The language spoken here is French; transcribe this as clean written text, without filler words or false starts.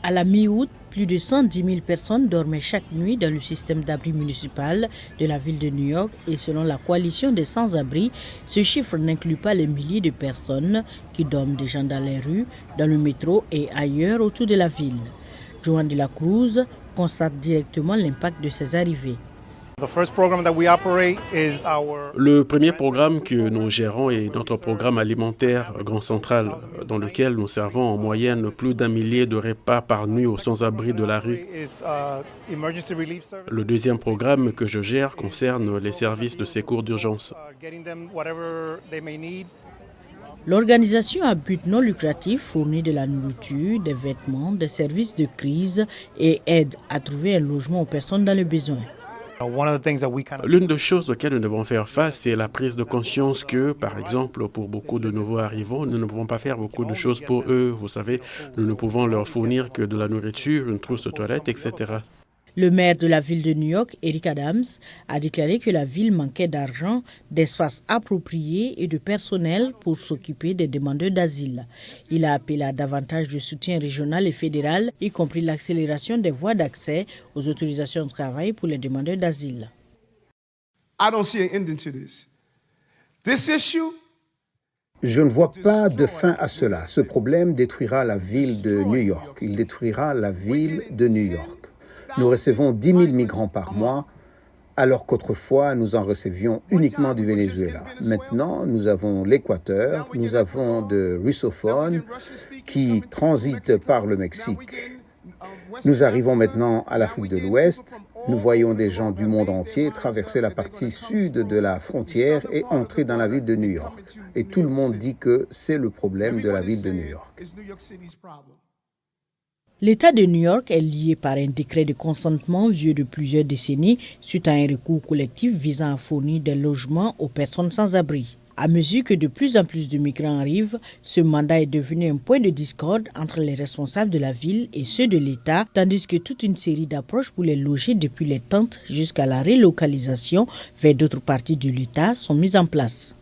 À la mi-août, plus de 110 000 personnes dormaient chaque nuit dans le système d'abri municipal de la ville de New York et selon la coalition des sans-abri, ce chiffre n'inclut pas les milliers de personnes qui dorment déjà dans les rues, dans le métro et ailleurs autour de la ville. Joan de la Cruz constate directement l'impact de ces arrivées. Le premier programme que nous gérons est notre programme alimentaire Grand Central, dans lequel nous servons en moyenne plus d'1 millier de repas par nuit aux sans-abri de la rue. Le deuxième programme que je gère concerne les services de secours d'urgence. L'organisation à but non lucratif fournit de la nourriture, des vêtements, des services de crise et aide à trouver un logement aux personnes dans le besoin. L'une des choses auxquelles nous devons faire face, c'est la prise de conscience que, par exemple, pour beaucoup de nouveaux arrivants, nous ne pouvons pas faire beaucoup de choses pour eux. Vous savez, nous ne pouvons leur fournir que de la nourriture, une trousse de toilette, etc. Le maire de la ville de New York, Eric Adams, a déclaré que la ville manquait d'argent, d'espace approprié et de personnel pour s'occuper des demandeurs d'asile. Il a appelé à davantage de soutien régional et fédéral, y compris l'accélération des voies d'accès aux autorisations de travail pour les demandeurs d'asile. Je ne vois pas de fin à cela. Ce problème détruira la ville de New York. Il détruira la ville de New York. Nous recevons 10 000 migrants par mois, alors qu'autrefois, nous en recevions uniquement du Venezuela. Maintenant, nous avons l'Équateur, nous avons de russophones qui transitent par le Mexique. Nous arrivons maintenant à l'Afrique de l'Ouest. Nous voyons des gens du monde entier traverser la partie sud de la frontière et entrer dans la ville de New York. Et tout le monde dit que c'est le problème de la ville de New York. L'État de New York est lié par un décret de consentement vieux de plusieurs décennies suite à un recours collectif visant à fournir des logements aux personnes sans abri. À mesure que de plus en plus de migrants arrivent, ce mandat est devenu un point de discorde entre les responsables de la ville et ceux de l'État, tandis que toute une série d'approches pour les loger depuis les tentes jusqu'à la relocalisation vers d'autres parties de l'État sont mises en place.